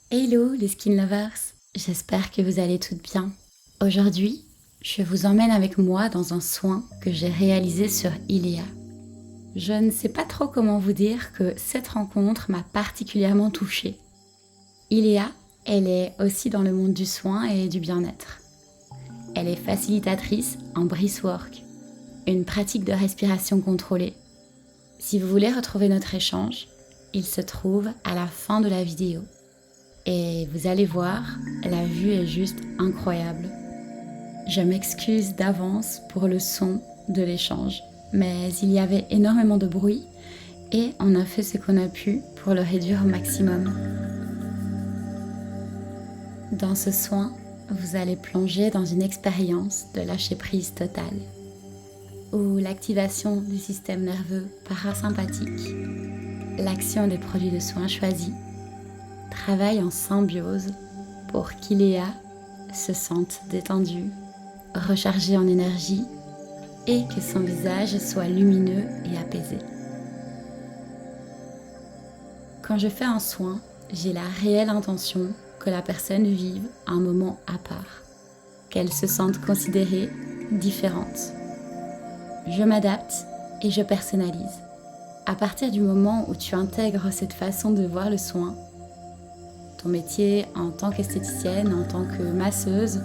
Hello les skin lovers, j'espère que vous allez toutes bien. Aujourd'hui, je vous emmène avec moi dans un soin que j'ai réalisé sur Iléa. Je ne sais pas trop comment vous dire que cette rencontre m'a particulièrement touchée. Iléa, elle est aussi dans le monde du soin et du bien-être. Elle est facilitatrice en breathwork, une pratique de respiration contrôlée. Si vous voulez retrouver notre échange, il se trouve à la fin de la vidéo. Et vous allez voir, la vue est juste incroyable. Je m'excuse d'avance pour le son de l'échange, mais il y avait énormément de bruit et on a fait ce qu'on a pu pour le réduire au maximum. Dans ce soin, vous allez plonger dans une expérience de lâcher-prise totale, où l'activation du système nerveux parasympathique, l'action des produits de soins choisis, travaille en symbiose pour qu'Iléa se sente détendue, rechargée en énergie et que son visage soit lumineux et apaisé. Quand je fais un soin, j'ai la réelle intention que la personne vive un moment à part, qu'elle se sente considérée différente. Je m'adapte et je personnalise. À partir du moment où tu intègres cette façon de voir le soin, ton métier en tant qu'esthéticienne, en tant que masseuse,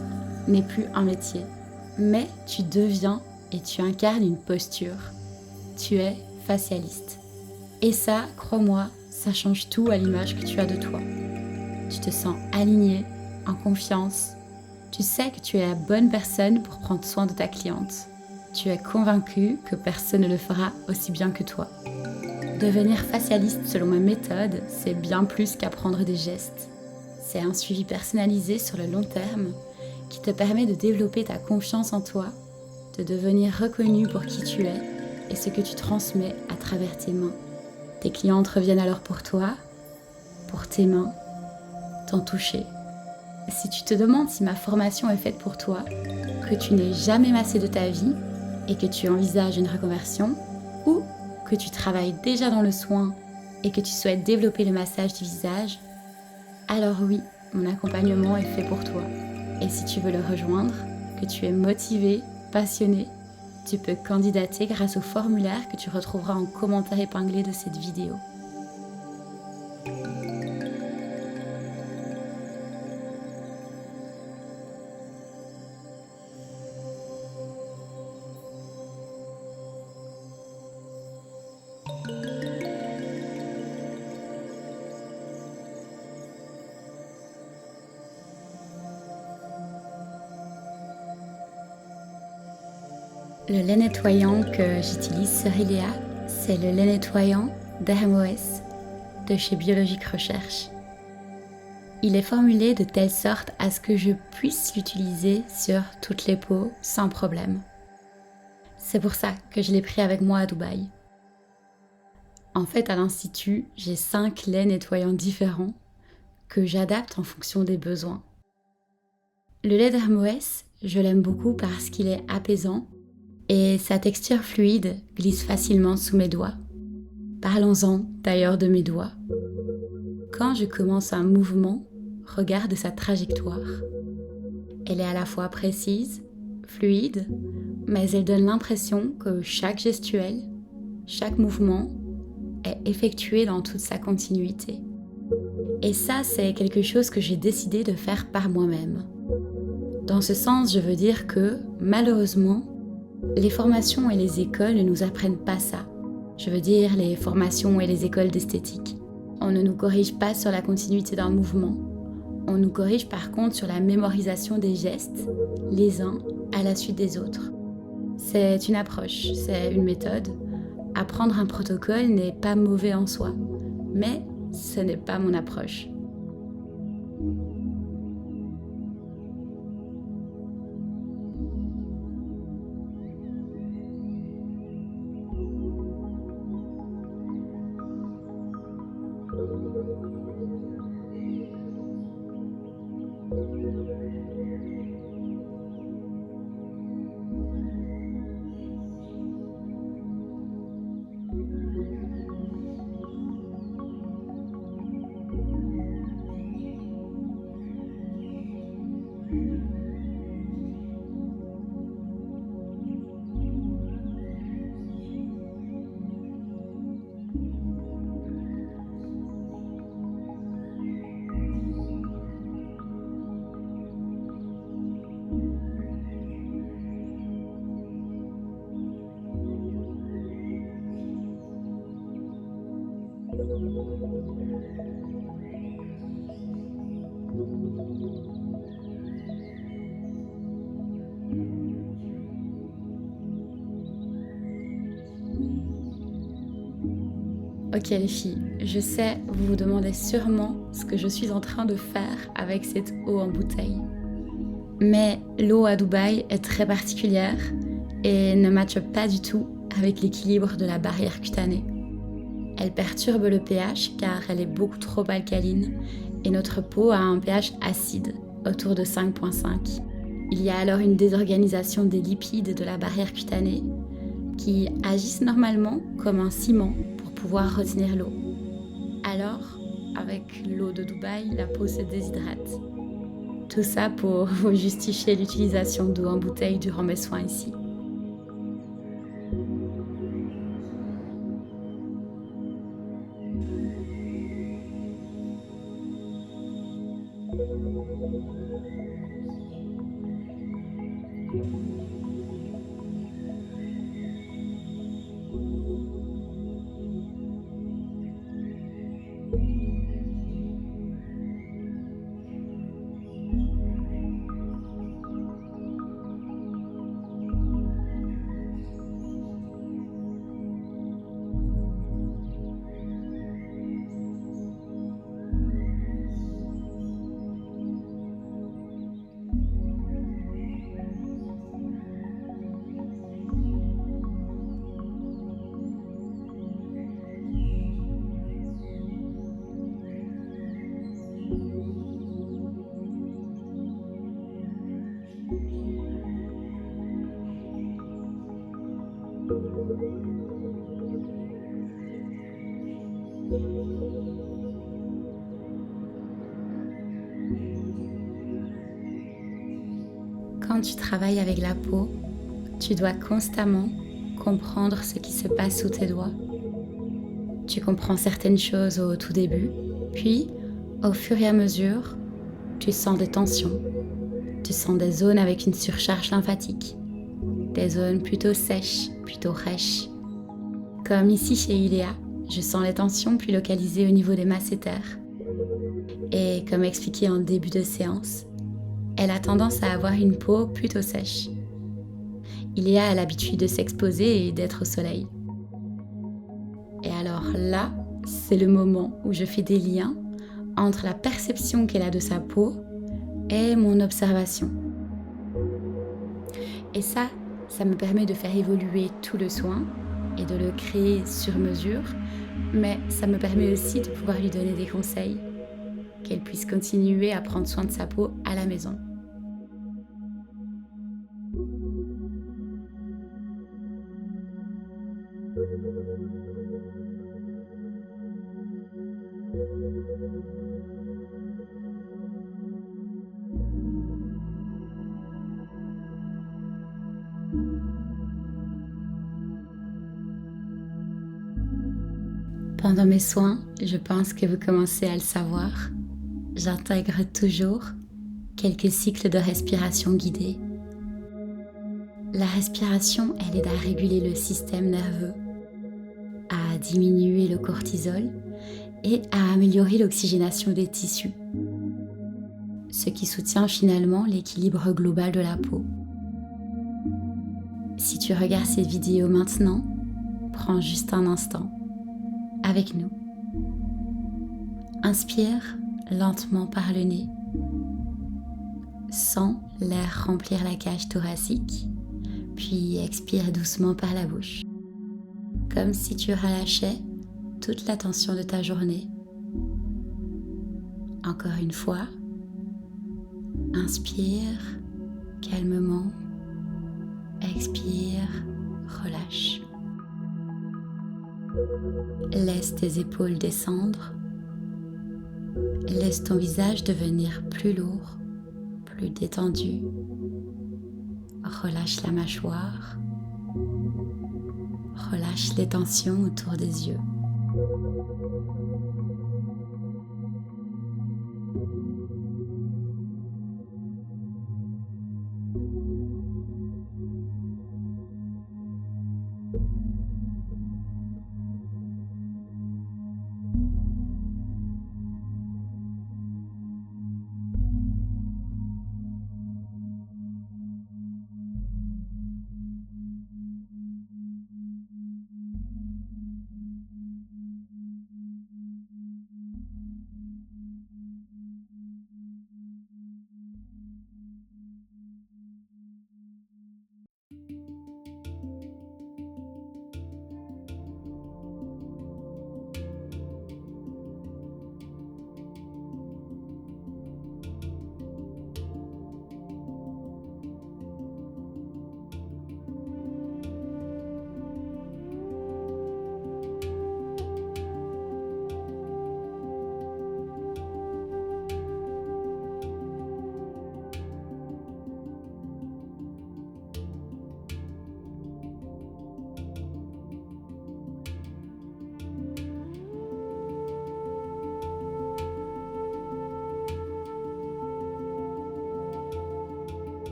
n'est plus un métier. Mais tu deviens et tu incarnes une posture. Tu es facialiste. Et ça, crois-moi, ça change tout à l'image que tu as de toi. Tu te sens aligné, en confiance. Tu sais que tu es la bonne personne pour prendre soin de ta cliente. Tu es convaincu que personne ne le fera aussi bien que toi. Devenir facialiste selon ma méthode, c'est bien plus qu'apprendre des gestes. C'est un suivi personnalisé sur le long terme qui te permet de développer ta confiance en toi, de devenir reconnu pour qui tu es et ce que tu transmets à travers tes mains. Tes clientes reviennent alors pour toi, pour tes mains, ton toucher. Si tu te demandes si ma formation est faite pour toi, que tu n'es jamais massé de ta vie et que tu envisages une reconversion, ou que tu travailles déjà dans le soin et que tu souhaites développer le massage du visage, alors oui, mon accompagnement est fait pour toi. Et si tu veux le rejoindre, que tu es motivé, passionné, tu peux candidater grâce au formulaire que tu retrouveras en commentaire épinglé de cette vidéo. Le lait nettoyant que j'utilise sur Iléa, c'est le lait nettoyant d'Hermos de chez Biologique Recherche. Il est formulé de telle sorte à ce que je puisse l'utiliser sur toutes les peaux sans problème. C'est pour ça que je l'ai pris avec moi à Dubaï. En fait, à l'Institut, j'ai 5 laits nettoyants différents que j'adapte en fonction des besoins. Le lait d'Hermos, je l'aime beaucoup parce qu'il est apaisant et sa texture fluide glisse facilement sous mes doigts. Parlons-en d'ailleurs de mes doigts. Quand je commence un mouvement, regarde sa trajectoire. Elle est à la fois précise, fluide, mais elle donne l'impression que chaque gestuelle, chaque mouvement est effectué dans toute sa continuité. Et ça, c'est quelque chose que j'ai décidé de faire par moi-même. Dans ce sens, je veux dire que, malheureusement, les formations et les écoles ne nous apprennent pas ça. Je veux dire les formations et les écoles d'esthétique. On ne nous corrige pas sur la continuité d'un mouvement. On nous corrige par contre sur la mémorisation des gestes, les uns à la suite des autres. C'est une approche, c'est une méthode. Apprendre un protocole n'est pas mauvais en soi, mais ce n'est pas mon approche. Ok les filles, je sais, vous vous demandez sûrement ce que je suis en train de faire avec cette eau en bouteille. Mais l'eau à Dubaï est très particulière et ne matche pas du tout avec l'équilibre de la barrière cutanée. Elle perturbe le pH car elle est beaucoup trop alcaline et notre peau a un pH acide, autour de 5,5. Il y a alors une désorganisation des lipides de la barrière cutanée qui agissent normalement comme un ciment pour pouvoir retenir l'eau. Alors, avec l'eau de Dubaï, la peau se déshydrate. Tout ça pour vous justifier l'utilisation d'eau en bouteille durant mes soins ici. Quand tu travailles avec la peau, tu dois constamment comprendre ce qui se passe sous tes doigts. Tu comprends certaines choses au tout début, puis au fur et à mesure, tu sens des tensions. Tu sens des zones avec une surcharge lymphatique, des zones plutôt sèches, plutôt rêches. Comme ici chez Iléa, je sens les tensions plus localisées au niveau des masséters. Et comme expliqué en début de séance, elle a tendance à avoir une peau plutôt sèche. Iléa a l'habitude de s'exposer et d'être au soleil. Et alors là, c'est le moment où je fais des liens entre la perception qu'elle a de sa peau et mon observation. Et ça me permet de faire évoluer tout le soin et de le créer sur mesure, mais ça me permet aussi de pouvoir lui donner des conseils, qu'elle puisse continuer à prendre soin de sa peau à la maison. Pendant mes soins, je pense que vous commencez à le savoir, j'intègre toujours quelques cycles de respiration guidés. La respiration, elle aide à réguler le système nerveux, à diminuer le cortisol et à améliorer l'oxygénation des tissus, ce qui soutient finalement l'équilibre global de la peau. Si tu regardes cette vidéo maintenant, prends juste un instant avec nous. Inspire lentement par le nez. Sens l'air remplir la cage thoracique, puis expire doucement par la bouche, comme si tu relâchais toute la tension de ta journée. Encore une fois, inspire calmement, expire, relâche. Laisse tes épaules descendre, laisse ton visage devenir plus lourd, plus détendu. Relâche la mâchoire, relâche les tensions autour des yeux.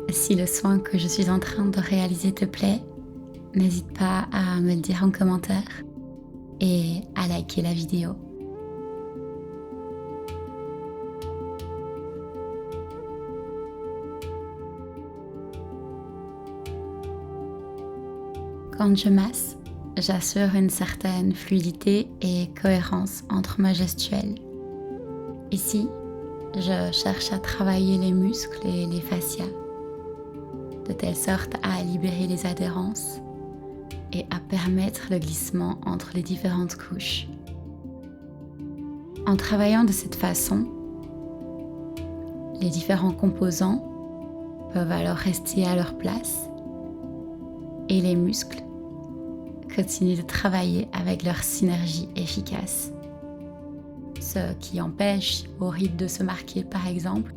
Si le soin que je suis en train de réaliser te plaît, n'hésite pas à me le dire en commentaire et à liker la vidéo. Quand je masse, j'assure une certaine fluidité et cohérence entre ma gestuelle. Ici, je cherche à travailler les muscles et les fascias, de telle sorte à libérer les adhérences et à permettre le glissement entre les différentes couches. En travaillant de cette façon, les différents composants peuvent alors rester à leur place et les muscles continuent de travailler avec leur synergie efficace. Ce qui empêche au ride de se marquer par exemple,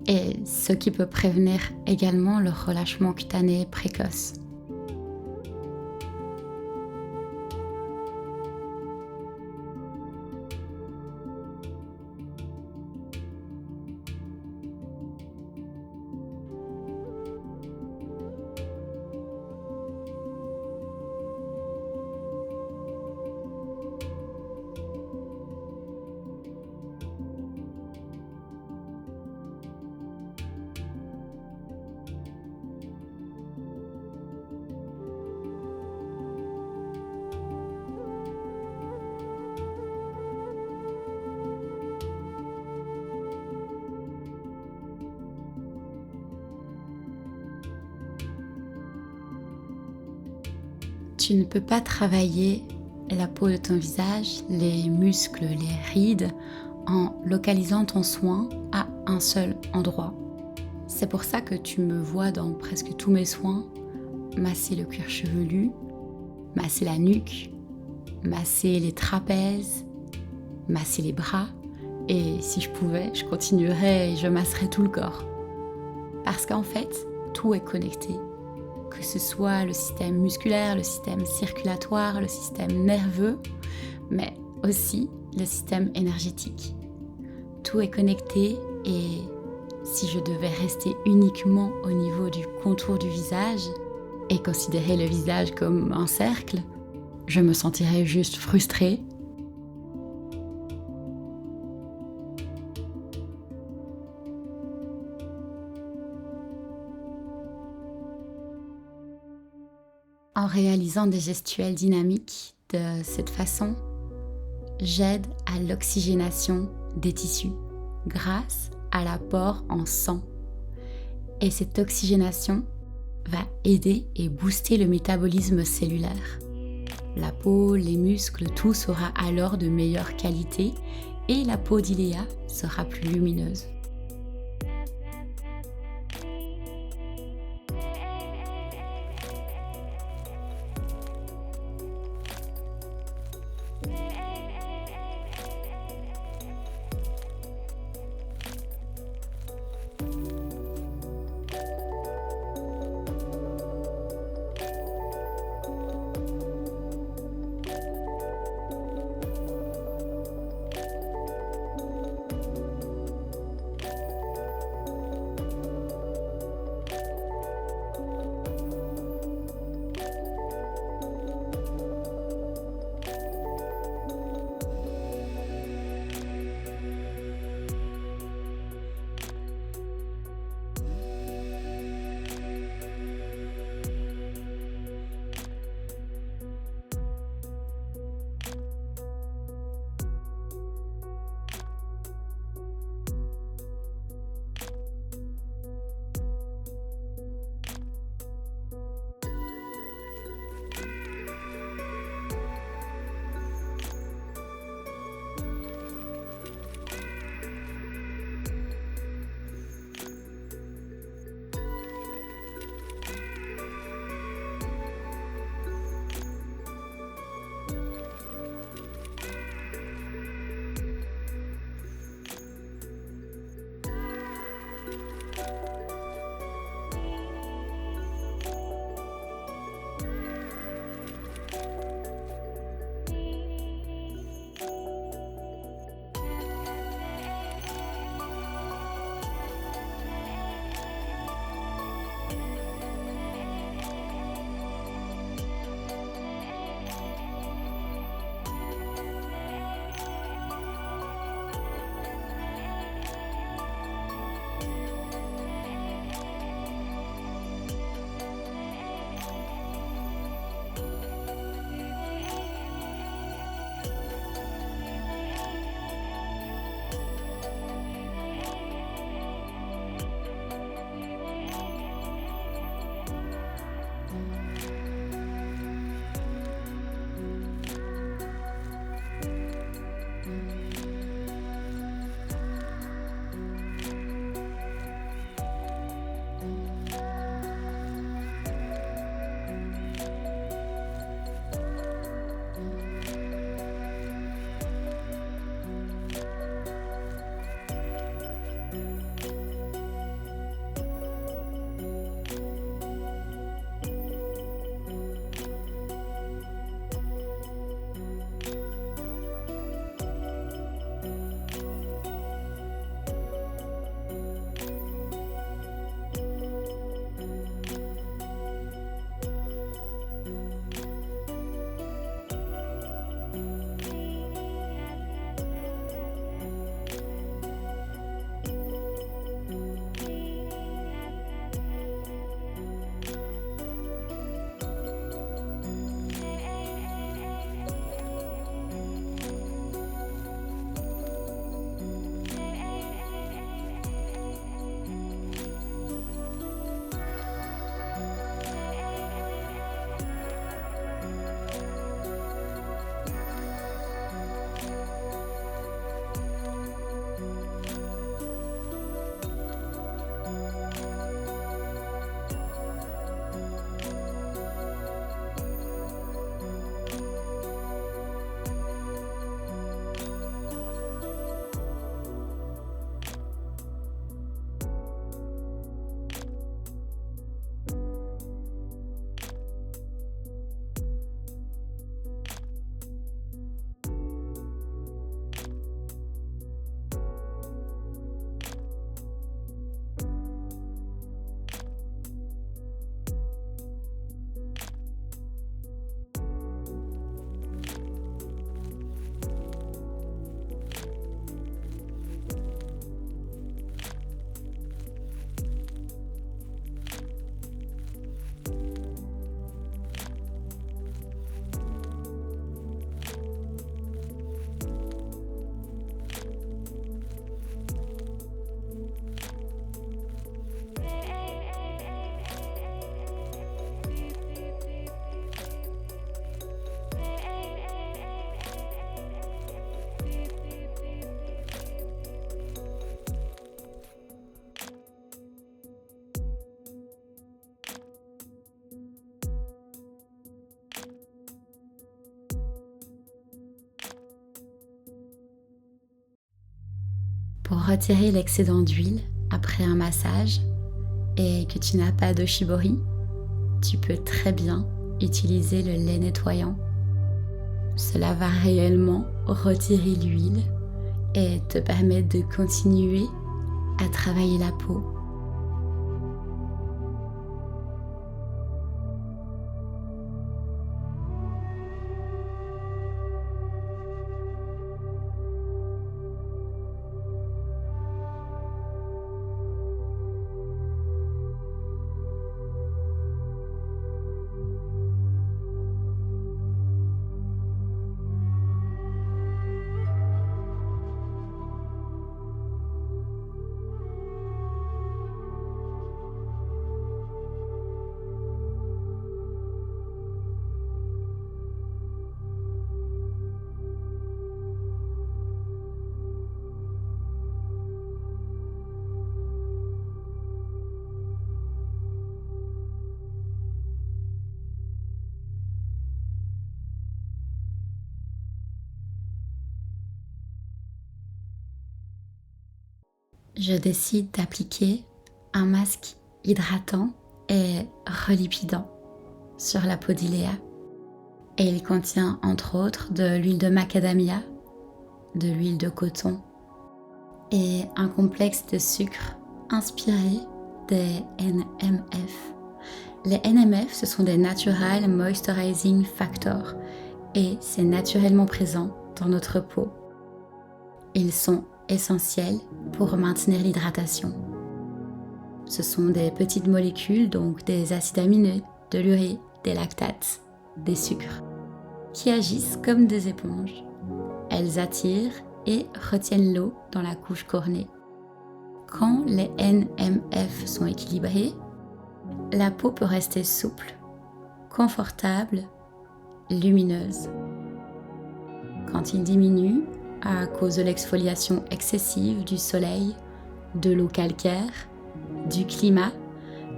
et ce qui peut prévenir également le relâchement cutané précoce. Tu ne peux pas travailler la peau de ton visage, les muscles, les rides, en localisant ton soin à un seul endroit. C'est pour ça que tu me vois dans presque tous mes soins masser le cuir chevelu, masser la nuque, masser les trapèzes, masser les bras, et si je pouvais, je continuerais et je masserais tout le corps. Parce qu'en fait, tout est connecté. Que ce soit le système musculaire, le système circulatoire, le système nerveux, mais aussi le système énergétique. Tout est connecté et si je devais rester uniquement au niveau du contour du visage et considérer le visage comme un cercle, je me sentirais juste frustrée. En réalisant des gestuels dynamiques de cette façon, j'aide à l'oxygénation des tissus grâce à l'apport en sang. Et cette oxygénation va aider et booster le métabolisme cellulaire. La peau, les muscles, tout sera alors de meilleure qualité et la peau d'Iléa sera plus lumineuse. Pour retirer l'excédent d'huile après un massage et que tu n'as pas de shibori, tu peux très bien utiliser le lait nettoyant. Cela va réellement retirer l'huile et te permettre de continuer à travailler la peau. Je décide d'appliquer un masque hydratant et relipidant sur la peau d'Iléa. Et il contient entre autres de l'huile de macadamia, de l'huile de coton et un complexe de sucre inspiré des NMF. Les NMF, ce sont des Natural Moisturizing Factors et c'est naturellement présent dans notre peau. Ils sont essentiels pour maintenir l'hydratation. Ce sont des petites molécules, donc des acides aminés, de l'urée, des lactates, des sucres, qui agissent comme des éponges. Elles attirent et retiennent l'eau dans la couche cornée. Quand les NMF sont équilibrés, la peau peut rester souple, confortable, lumineuse. Quand ils diminuent, à cause de l'exfoliation excessive du soleil, de l'eau calcaire, du climat,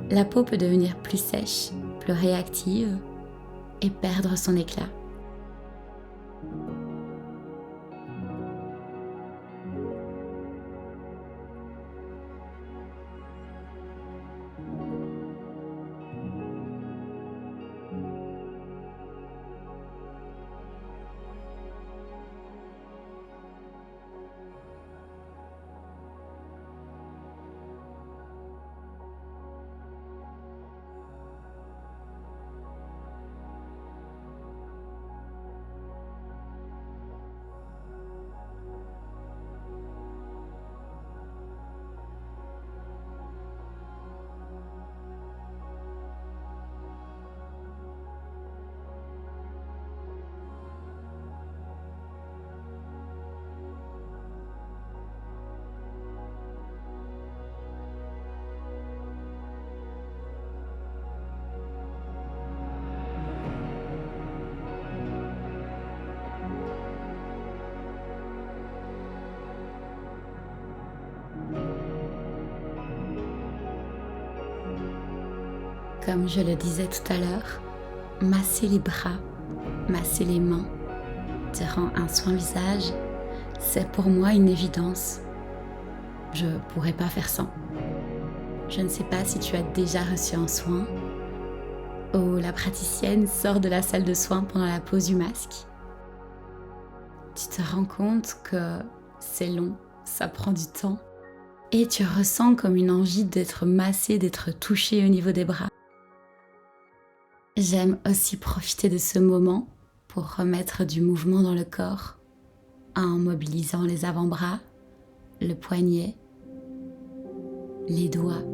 la peau peut devenir plus sèche, plus réactive et perdre son éclat. Comme je le disais tout à l'heure, masser les bras, masser les mains durant un soin visage, c'est pour moi une évidence. Je ne pourrais pas faire sans. Je ne sais pas si tu as déjà reçu un soin où la praticienne sort de la salle de soins pendant la pose du masque. Tu te rends compte que c'est long, ça prend du temps et tu ressens comme une envie d'être massé, d'être touché au niveau des bras. J'aime aussi profiter de ce moment pour remettre du mouvement dans le corps en mobilisant les avant-bras, le poignet, les doigts.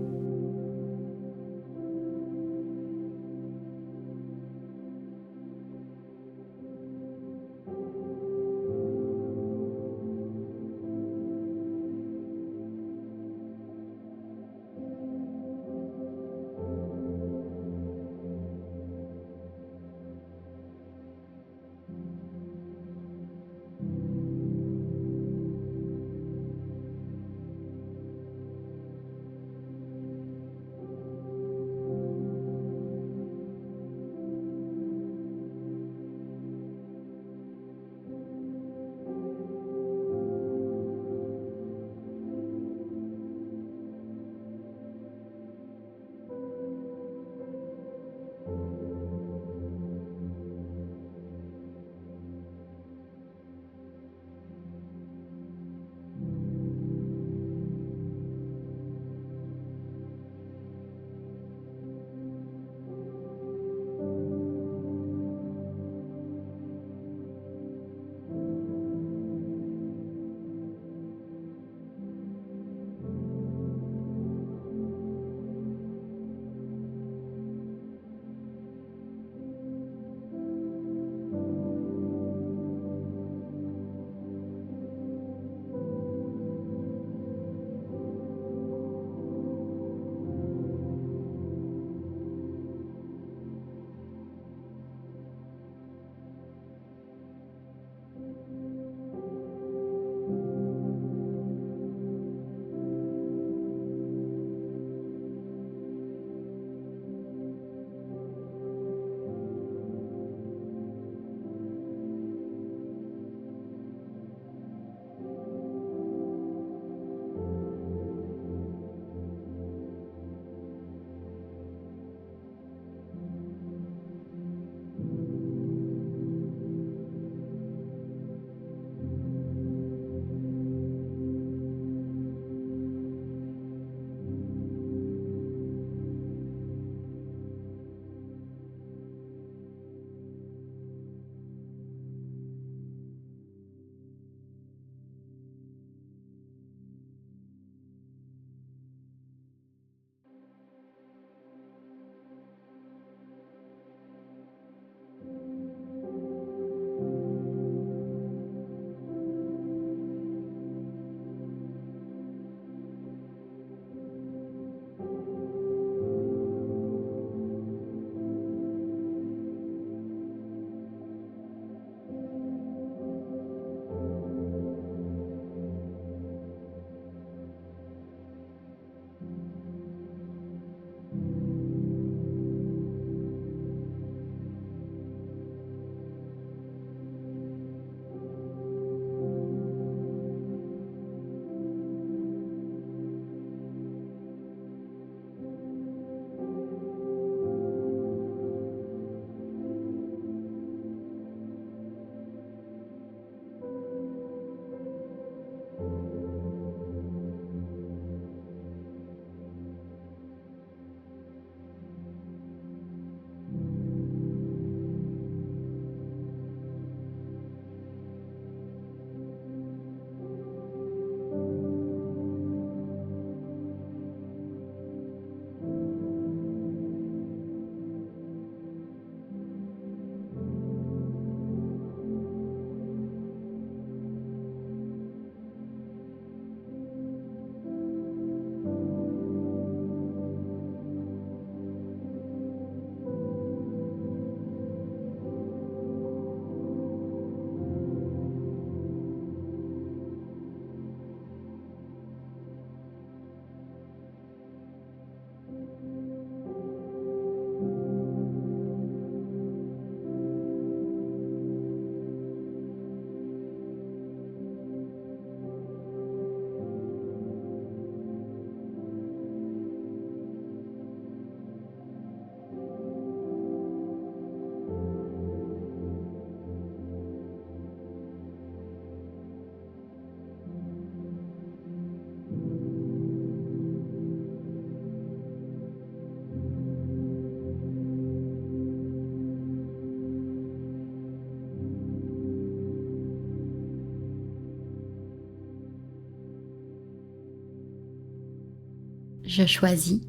je choisis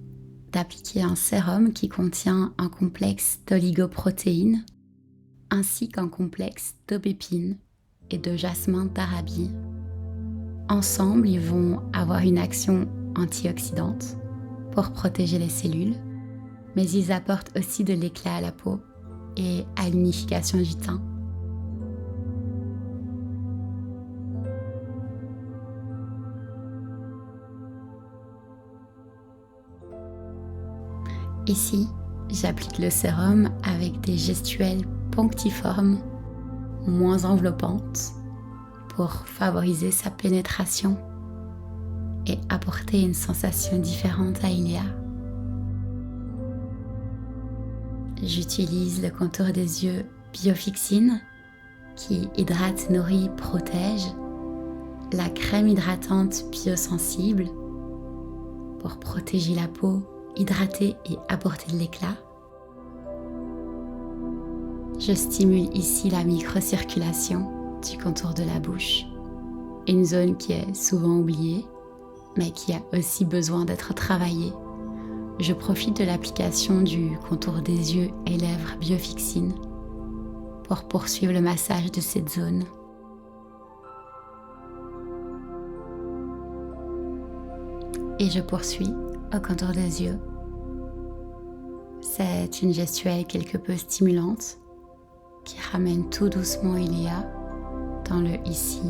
d'appliquer un sérum qui contient un complexe d'oligoprotéines ainsi qu'un complexe d'aubépine et de jasmin d'Arabie. Ensemble, ils vont avoir une action antioxydante pour protéger les cellules, mais ils apportent aussi de l'éclat à la peau et à l'unification du teint. Ici, j'applique le sérum avec des gestuelles punctiformes, moins enveloppantes, pour favoriser sa pénétration et apporter une sensation différente à Ilia. J'utilise le contour des yeux Biofixine qui hydrate, nourrit, protège, la crème hydratante biosensible pour protéger la peau, hydrater et apporter de l'éclat. Je stimule ici la microcirculation du contour de la bouche, une zone qui est souvent oubliée, mais qui a aussi besoin d'être travaillée. Je profite de l'application du contour des yeux et lèvres Biofixine pour poursuivre le massage de cette zone. Et je poursuis au contour des yeux. C'est une gestuelle quelque peu stimulante qui ramène tout doucement Ilia dans le ici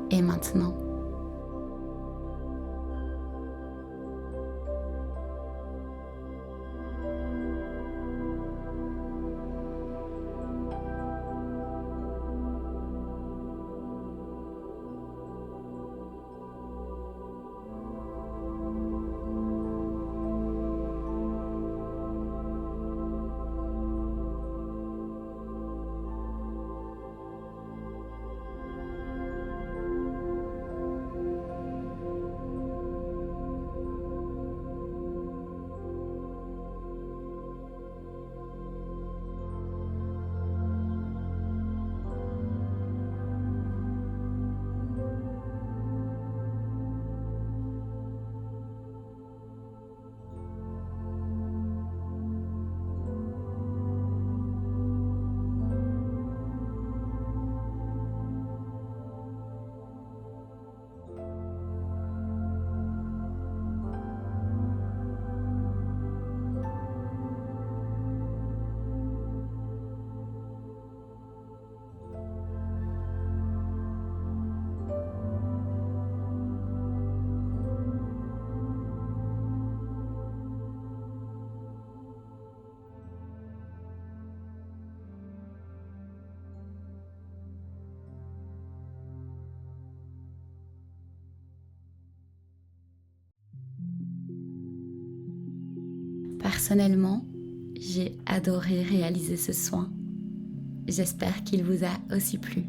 et maintenant. Personnellement, j'ai adoré réaliser ce soin. J'espère qu'il vous a aussi plu.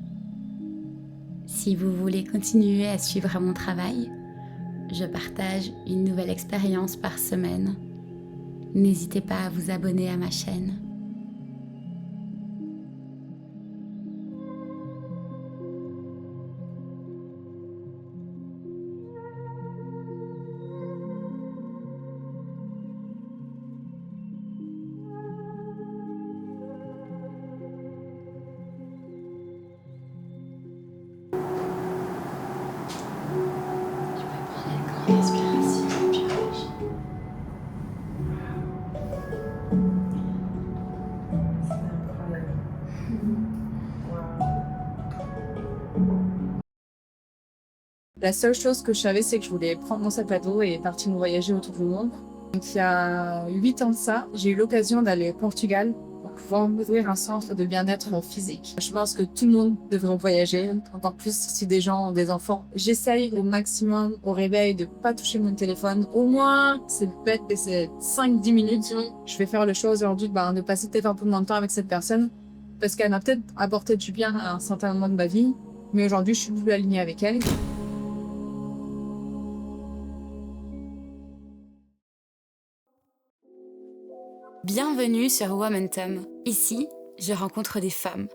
Si vous voulez continuer à suivre mon travail, je partage une nouvelle expérience par semaine. N'hésitez pas à vous abonner à ma chaîne. Respiration, puis relâche. La seule chose que je savais, c'est que je voulais prendre mon sac à dos et partir me voyager autour du monde. Donc, il y a 8 ans de ça, j'ai eu l'occasion d'aller au Portugal pour pouvoir ouvrir un centre de bien-être physique. Je pense que tout le monde devrait voyager, encore plus si des gens ont des enfants. J'essaye au maximum au réveil de pas toucher mon téléphone. Au moins, c'est bête, mais c'est 5-10 minutes. Je vais faire le choix aujourd'hui de passer peut-être un peu moins de temps avec cette personne parce qu'elle m'a peut-être apporté du bien à un certain moment de ma vie. Mais aujourd'hui, je suis plus alignée avec elle. Bienvenue sur Womentum. Ici, je rencontre des femmes,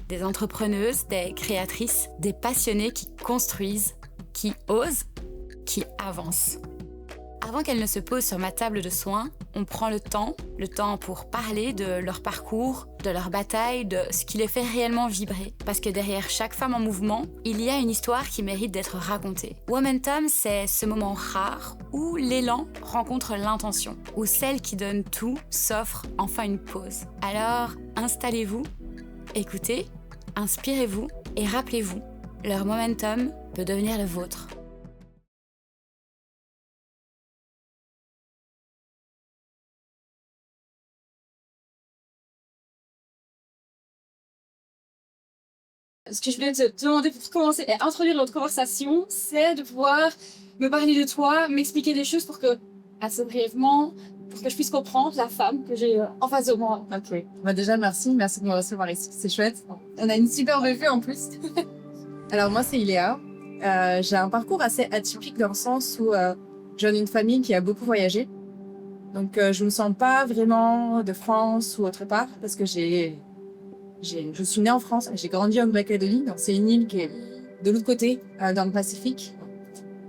des entrepreneuses, des créatrices, des passionnées qui construisent, qui osent, qui avancent. Avant qu'elles ne se posent sur ma table de soins, on prend le temps pour parler de leur parcours, de leur bataille, de ce qui les fait réellement vibrer. Parce que derrière chaque femme en mouvement, il y a une histoire qui mérite d'être racontée. Womentum, c'est ce moment rare où l'élan rencontre l'intention, où celle qui donne tout s'offre enfin une pause. Alors, installez-vous, écoutez, inspirez-vous et rappelez-vous, leur momentum peut devenir le vôtre. Ce que je voulais te demander pour commencer et introduire notre conversation, c'est de pouvoir me parler de toi, m'expliquer des choses pour que, assez brièvement, pour que je puisse comprendre la femme que j'ai en face de moi. Ok. Bah déjà, merci de me recevoir ici. C'est chouette. On a une superbe vue en plus. Alors moi, c'est Iléa. J'ai un parcours assez atypique dans le sens où je viens d'une famille qui a beaucoup voyagé. Donc je me sens pas vraiment de France ou autre part parce que je suis née en France, j'ai grandi en Nouvelle-Calédonie, donc c'est une île qui est de l'autre côté, dans le Pacifique.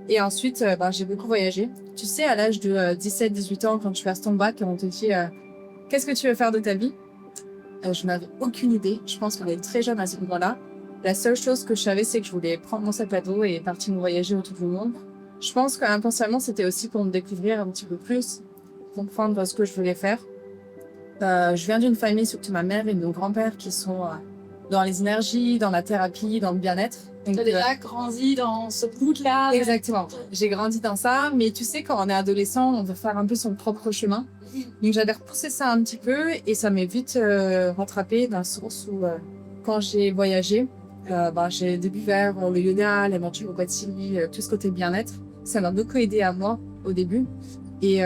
Et ensuite, j'ai beaucoup voyagé. Tu sais, à l'âge de 17-18 ans, quand tu passes ton bac, on te dit qu'est-ce que tu veux faire de ta vie? Je n'avais aucune idée. Je pense qu'on est très jeune à ce moment-là. La seule chose que je savais, c'est que je voulais prendre mon sac à dos et partir me voyager autour du monde. Je pense qu'inconsciemment, c'était aussi pour me découvrir un petit peu plus, comprendre ce que je voulais faire. Je viens d'une famille, surtout ma mère et mon grand-père, qui sont dans les énergies, dans la thérapie, dans le bien-être. Tu as déjà grandi dans ce bout-là. Exactement. J'ai grandi dans ça, mais tu sais, quand on est adolescent, on veut faire un peu son propre chemin. Donc j'avais repoussé ça un petit peu et ça m'est vite rattrapé dans le sens où quand j'ai voyagé, j'ai découvert le yoga, la naturopathie, tout ce côté bien-être. Ça m'a beaucoup aidé à moi au début. Et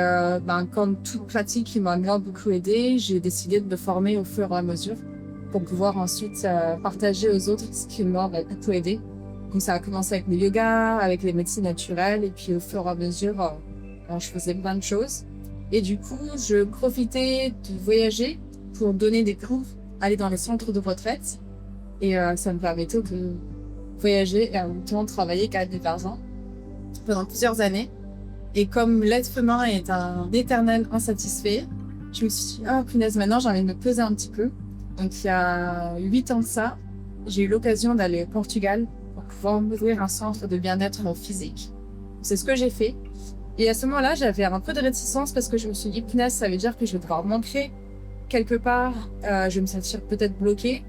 comme toute pratique qui m'a beaucoup aidé, j'ai décidé de me former au fur et à mesure pour pouvoir ensuite partager aux autres ce qui m'a beaucoup aidé. Donc ça a commencé avec le yoga, avec les médecines naturelles, et puis au fur et à mesure, je faisais plein de choses. Et du coup, je profitais de voyager pour donner des cours, aller dans les centres de retraite. Et ça me permettait de voyager et en même temps travailler, gagner de l'argent pendant plusieurs années. Et comme l'être humain est un éternel insatisfait, je me suis dit, ah punaise, maintenant j'ai envie de me poser un petit peu. Donc il y a 8 ans de ça, j'ai eu l'occasion d'aller au Portugal pour pouvoir m'ouvrir un centre de bien-être physique. C'est ce que j'ai fait. Et à ce moment-là, j'avais un peu de réticence parce que je me suis dit, punaise, ça veut dire que je vais devoir m'ancrer quelque part, je vais me sentir peut-être bloquée.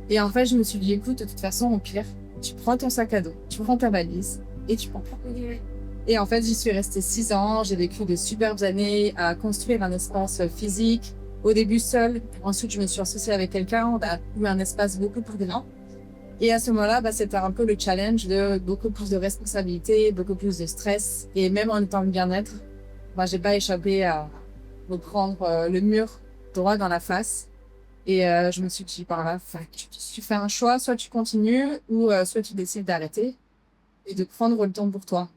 Et en fait, je me suis dit, écoute, de toute façon, au pire, tu prends ton sac à dos, tu prends ta valise et tu prends. Et en fait, j'y suis restée 6 ans. J'ai vécu de superbes années à construire un espace physique. Au début seul. Ensuite, je me suis associée avec quelqu'un. On a eu un espace beaucoup plus grand. Et à ce moment-là, c'était un peu le challenge de beaucoup plus de responsabilités, beaucoup plus de stress. Et même en étant de bien-être, j'ai pas échappé à me prendre le mur droit dans la face. Et je me suis dit, tu fais un choix, soit tu continues ou soit tu décides d'arrêter et de prendre le temps pour toi.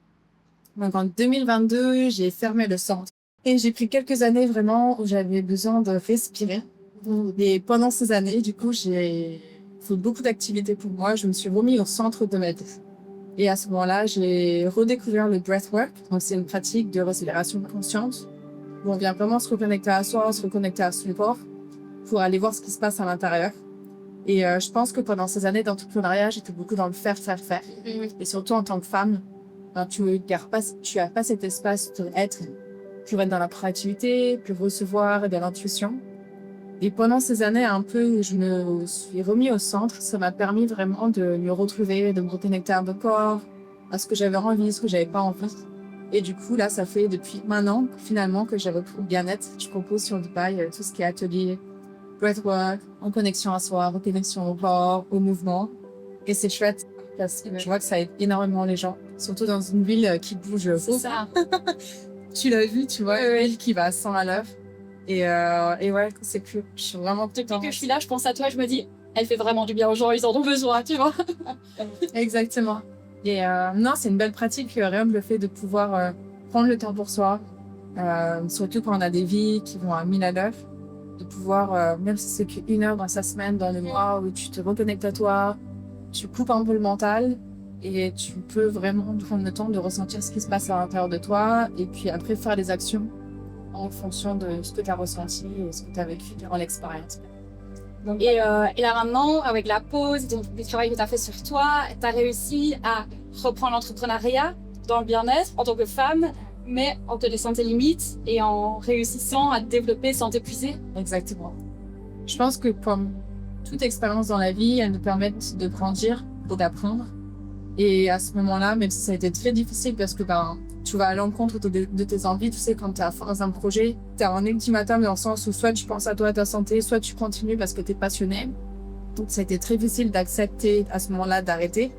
Donc en 2022, j'ai fermé le centre et j'ai pris quelques années vraiment où j'avais besoin de respirer. Et pendant ces années, du coup, j'ai fait beaucoup d'activités pour moi. Je me suis remis au centre de ma vie. Et à ce moment-là, j'ai redécouvert le breathwork. Donc c'est une pratique de respiration consciente où on vient vraiment se reconnecter à soi, se reconnecter à son corps pour aller voir ce qui se passe à l'intérieur. Et je pense que pendant ces années d'entrepreneuriat, j'étais beaucoup dans le faire. Et surtout en tant que femme, tu as pas cet espace pour être dans la proactivité, pour recevoir et de l'intuition. Et pendant ces années un peu où je me suis remis au centre, ça m'a permis vraiment de me retrouver, de me reconnecter à mon corps, à ce que j'avais envie, ce que j'avais pas envie. Et du coup, là, ça fait depuis maintenant, finalement, que j'ai repris le bien-être. Je propose sur Dubaï tout ce qui est atelier, breathwork, en connexion à soi, en connexion au corps, au mouvement. Et c'est chouette parce que je vois que ça aide énormément les gens, surtout dans une ville qui bouge beaucoup. C'est ça. Tu l'as vu, tu vois, une ville qui va à 100 à l'heure. Et ouais, c'est cool. Je suis vraiment Depuis que je suis là, je pense à toi, je me dis, elle fait vraiment du bien aux gens, ils en ont besoin, tu vois. Exactement. Et non, c'est une belle pratique, rien que le fait de pouvoir prendre le temps pour soi, surtout quand on a des vies qui vont à 1000 à l'heure, de pouvoir, même si c'est qu'1 heure dans sa semaine, dans le mois, où tu te reconnectes à toi, tu coupes un peu le mental et tu peux vraiment prendre le temps de ressentir ce qui se passe à l'intérieur de toi et puis après faire des actions en fonction de ce que tu as ressenti et ce que tu as vécu durant l'expérience. Et là maintenant, avec la pause et le travail que tu as fait sur toi, tu as réussi à reprendre l'entrepreneuriat dans le bien-être en tant que femme, mais en te laissant tes limites et en réussissant à te développer sans t'épuiser. Exactement. Je pense que comme toute expérience dans la vie, elles nous permettent de grandir et d'apprendre. Et à ce moment-là, même si ça a été très difficile parce que tu vas à l'encontre de tes envies, tu sais, quand tu es à fond dans un projet, tu as un ultimatum dans le sens où soit tu penses à toi, à ta santé, soit tu continues parce que tu es passionné. Donc ça a été très difficile d'accepter à ce moment-là d'arrêter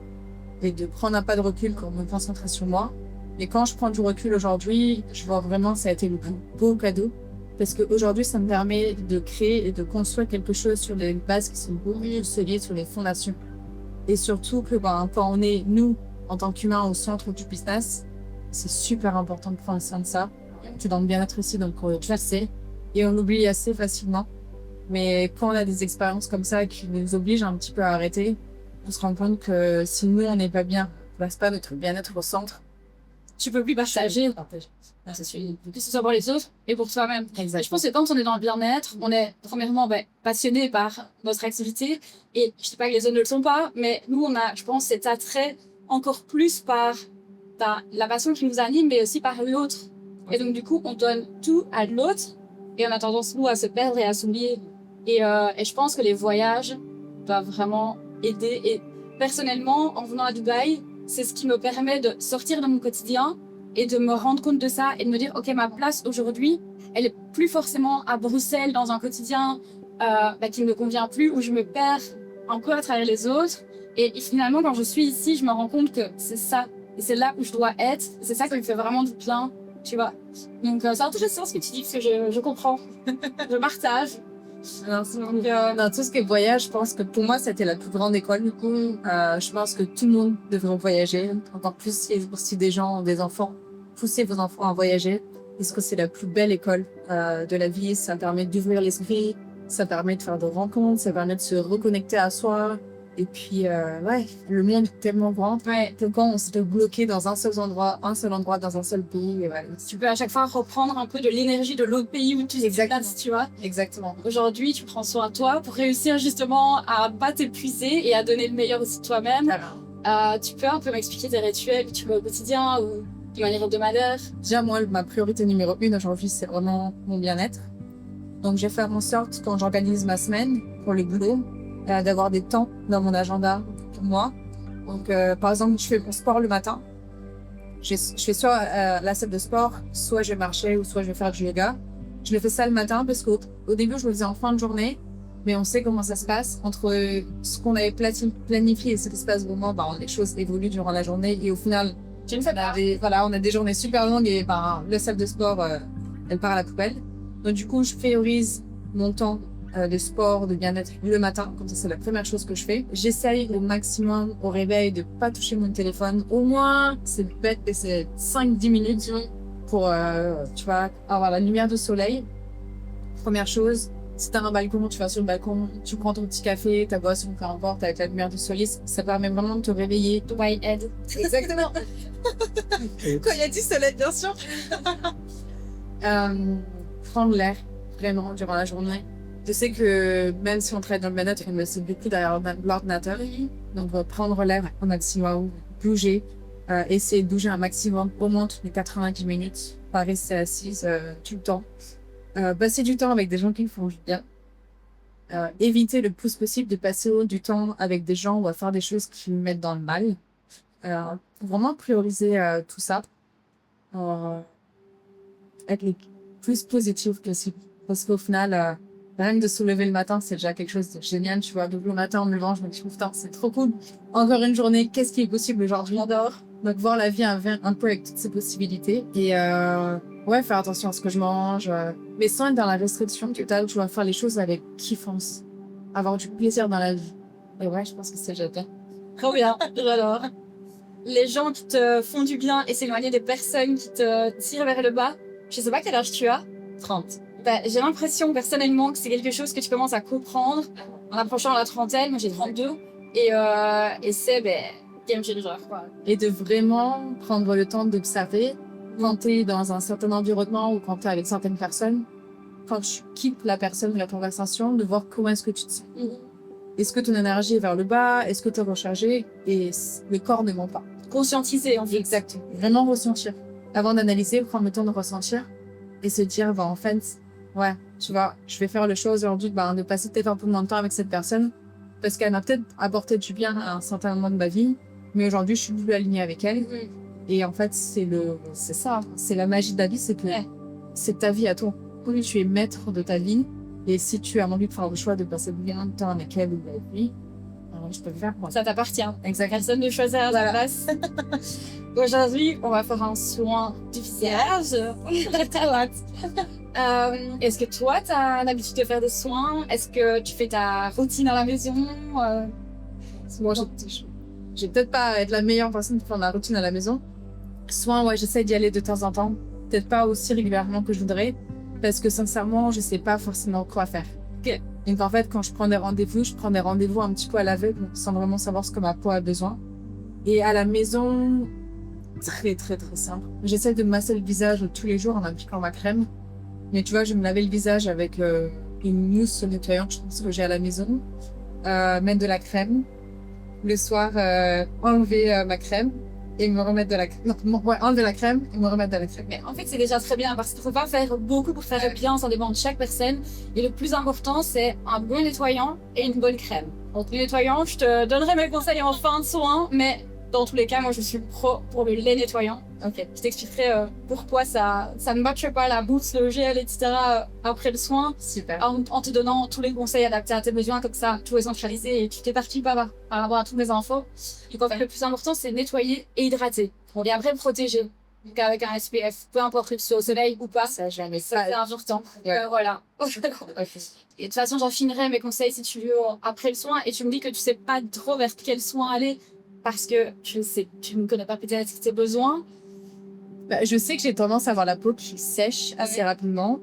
et de prendre un pas de recul pour me concentrer sur moi. Mais quand je prends du recul aujourd'hui, je vois vraiment que ça a été le plus beau cadeau. Parce qu'aujourd'hui, ça me permet de créer et de construire quelque chose sur des bases qui sont beaucoup mieux solides, sur les fondations. Et surtout que quand on est, nous, en tant qu'humains, au centre du business, c'est super important de prendre soin de ça. C'est dans le bien-être aussi, donc tu le sais. Et on l'oublie assez facilement. Mais quand on a des expériences comme ça qui nous obligent un petit peu à arrêter, on se rend compte que si nous, on n'est pas bien, on ne place pas notre bien-être au centre, Tu peux plus partager. Que ce soit pour les autres et pour toi-même. Exactement. Je pense que quand on est dans le bien-être, on est premièrement passionné par notre activité. Et je ne dis pas que les autres ne le sont pas, mais nous, on a, je pense, cet attrait encore plus par la passion qui nous anime, mais aussi par l'autre. Et donc, du coup, on donne tout à l'autre et on a tendance, nous, à se perdre et à s'oublier. Et je pense que les voyages doivent vraiment aider. Et personnellement, en venant à Dubaï, c'est ce qui me permet de sortir de mon quotidien et de me rendre compte de ça et de me dire, OK, ma place aujourd'hui, elle est plus forcément à Bruxelles dans un quotidien qui ne me convient plus, où je me perds encore à travers les autres. Et finalement, quand je suis ici, je me rends compte que c'est ça. Et c'est là où je dois être. C'est ça qui me fait vraiment du bien, tu vois. Donc, c'est intéressant ce que tu dis, parce que je comprends. Je partage. Dans tout ce qui est voyage, je pense que pour moi, c'était la plus grande école. Du coup, je pense que tout le monde devrait voyager. Encore plus si des gens ont des enfants. Poussez vos enfants à voyager. Parce que c'est la plus belle école de la vie. Ça permet d'ouvrir l'esprit. Ça permet de faire des rencontres. Ça permet de se reconnecter à soi. Et puis, le monde est tellement grand. Ouais. Que quand on se fait bloquer dans un seul endroit dans un seul pays, et Tu peux à chaque fois reprendre un peu de l'énergie de l'autre pays où tu es là, tu vois. Exactement. Aujourd'hui, tu prends soin de toi pour réussir justement à pas t'épuiser et à donner le meilleur aussi de toi-même. Tu peux un peu m'expliquer tes rituels que tu fais au quotidien ou de manière hebdomadaire? Déjà, moi, ma priorité numéro 1 aujourd'hui, c'est vraiment mon bien-être. Donc, je vais faire en sorte, quand j'organise ma semaine pour le boulot, d'avoir des temps dans mon agenda pour moi. Donc, par exemple, je fais mon sport le matin. Je fais soit la salle de sport, soit je vais marcher ou soit je vais faire du yoga. Je le fais ça le matin parce qu'au début, je le faisais en fin de journée. Mais on sait comment ça se passe entre ce qu'on avait planifié et ce qui se passe vraiment. Les choses évoluent durant la journée et au final, on a des journées super longues et la salle de sport, elle part à la poubelle. Donc du coup, je priorise mon temps de sport, de bien-être le matin. Comme ça, c'est la première chose que je fais. J'essaye au maximum au réveil de pas toucher mon téléphone. Au moins, c'est bête, mais c'est 5-10 minutes pour, tu vois, avoir la lumière du soleil. Première chose. Si t'as un balcon, tu vas sur le balcon, tu prends ton petit café, ta boisson, peu importe, avec la lumière du soleil, ça permet vraiment de te réveiller. White head. Exactement. Quand il y a du soleil, bien sûr. Prendre l'air, vraiment, durant la journée. Je sais que même si on travaille dans le bien-être, on c'est beaucoup derrière l'ordinateur. Donc, prendre l'air au maximum, bouger, essayer de bouger un maximum, au moins toutes les 90 minutes, pas rester assise tout le temps. Passer du temps avec des gens qui font du bien. Éviter le plus possible de passer du temps avec des gens ou à faire des choses qui me mettent dans le mal. Vraiment prioriser tout ça. Être le plus positif possible. Parce qu'au final, rien que de se lever le matin, c'est déjà quelque chose de génial. Tu vois, donc le matin en me levant, je me dis, putain, c'est trop cool. Encore une journée, qu'est-ce qui est possible aujourd'hui? J'adore. Donc voir la vie un peu avec toutes ces possibilités. Et faire attention à ce que je mange. Mais sans être dans la restriction totale, tu vas faire les choses avec kiffance. Avoir du plaisir dans la vie. Et je pense que c'est j'adore. Trop bien, j'adore. Les gens qui te font du bien et s'éloigner des personnes qui te tirent vers le bas. Je sais pas quel âge tu as. 30. J'ai l'impression personnellement que c'est quelque chose que tu commences à comprendre en approchant la trentaine. Moi j'ai 32. Et c'est game changer, quoi. Et de vraiment prendre le temps d'observer quand tu es dans un certain environnement ou quand tu es avec certaines personnes, quand tu quittes la personne ou la conversation, de voir comment est-ce que tu te sens. Est-ce que ton énergie est vers le bas? Est-ce que tu es rechargé? Et le corps ne ment pas. Conscientiser, en fait. Exactement. Vraiment ressentir. Avant d'analyser, prendre le temps de ressentir et se dire, en fait, ouais, tu vois, je vais faire le choix aujourd'hui de passer peut-être un peu moins de temps avec cette personne parce qu'elle m'a peut-être apporté du bien à un certain moment de ma vie, mais aujourd'hui, je suis plus alignée avec elle. Et en fait, c'est ça, c'est la magie de la vie, c'est que c'est ta vie à toi. Tu es maître de ta vie. Et si tu as envie de faire le choix de passer bien de temps avec elle ou avec lui, je peux le faire. Moi. Ça t'appartient. Exactement. Personne ne choisit à ta place. Aujourd'hui, on va faire un soin du visage. Est-ce que toi, tu as l'habitude de faire des soins? Est-ce que tu fais ta routine à la maison? Moi, je vais peut-être pas être la meilleure personne pour faire la routine à la maison. Soins, ouais, j'essaie d'y aller de temps en temps. Peut-être pas aussi régulièrement que je voudrais. Parce que sincèrement, je sais pas forcément quoi faire. Okay. Donc en fait, quand je prends des rendez-vous, un petit peu à l'aveugle, sans vraiment savoir ce que ma peau a besoin. Et à la maison, très très très simple. J'essaie de me masser le visage tous les jours en appliquant ma crème. Mais tu vois, je vais me laver le visage avec une mousse nettoyante, je pense que j'ai à la maison. Mettre de la crème. Le soir, enlever ma crème. Et me remettre de la crème. Non, ouais, enlever la crème et me remettre de la crème. Mais en fait, c'est déjà très bien parce qu'il ne faut pas faire beaucoup pour faire bien, ça dépend de chaque personne. Et le plus important, c'est un bon nettoyant et une bonne crème. Donc, le nettoyant, je te donnerai mes conseils en fin de soin, mais dans tous les cas, moi, je suis pro pour le lait nettoyant. Ok. Je t'expliquerai pourquoi ça ne matche pas la mousse, le gel, etc. Après le soin. Super. En te donnant tous les conseils adaptés à tes besoins, comme ça, tout est centralisé et tu t'éparpilles pas par rapport à toutes mes infos. Donc, en fait, le plus important, c'est nettoyer et hydrater. Et après, protéger. Donc, avec un SPF, peu importe que tu sois au soleil ou pas. Ça, jamais Ça, c'est important. Ouais. Voilà. Okay. Et de toute façon, j'en finirai mes conseils si tu veux après le soin. Et tu me dis que tu sais pas trop vers quel soin aller parce que tu ne connais pas peut-être tes besoins. Bah, je sais que j'ai tendance à avoir la peau qui sèche assez rapidement.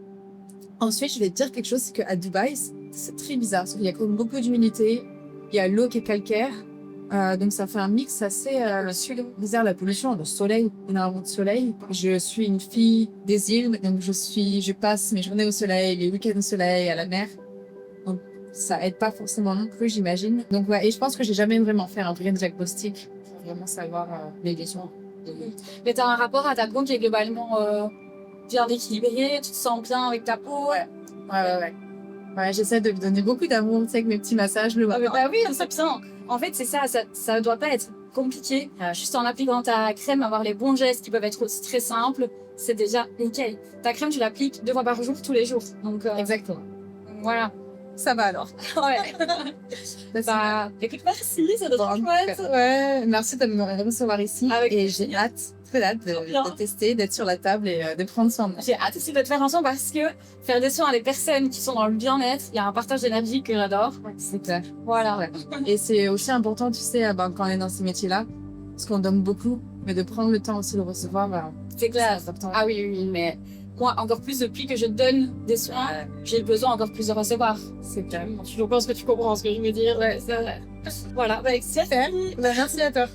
Ensuite, je vais te dire quelque chose, c'est qu'à Dubaï, c'est très bizarre. Parce qu'il y a comme beaucoup d'humidité, il y a l'eau qui est calcaire. Donc ça fait un mix assez bizarre, la pollution, le soleil, énormément de soleil. Je suis une fille des îles, donc je passe mes journées au soleil, les week-ends au soleil, à la mer. Donc ça aide pas forcément non plus, j'imagine. Donc ouais, et je pense que j'ai jamais vraiment fait un vrai diagnostic pour vraiment savoir les besoins. Mais tu as un rapport à ta peau qui est globalement bien équilibré, tu te sens bien avec ta peau. Ouais, j'essaie de lui donner beaucoup d'amour, tu sais, avec mes petits massages le matin. Bah oui, c'est bien. En fait, c'est ça doit pas être compliqué. Juste en appliquant ta crème, avoir les bons gestes qui peuvent être aussi très simples, c'est déjà nickel. Ta crème, tu l'appliques 2 fois par jour, tous les jours. Donc, exactement. Voilà. Ça va alors. Ouais. Bah, écoute, merci, c'est trop chouette. Ouais, merci de me recevoir ici. Et j'ai très hâte de tester, d'être sur la table et de prendre soin de moi. J'ai hâte aussi de te faire un soin parce que faire des soins à des personnes qui sont dans le bien-être, il y a un partage d'énergie que j'adore. C'est clair. Voilà. Ouais. Et c'est aussi important, tu sais, quand on est dans ces métiers-là, parce qu'on donne beaucoup, mais de prendre le temps aussi de recevoir. C'est clair. C'est important. Ah oui, mais moi, encore plus depuis que je donne des soins, j'ai besoin encore plus de recevoir. C'est clair. Je pense que tu comprends ce que je veux dire. Ouais, c'est vrai. Voilà, bah, super. Merci à toi.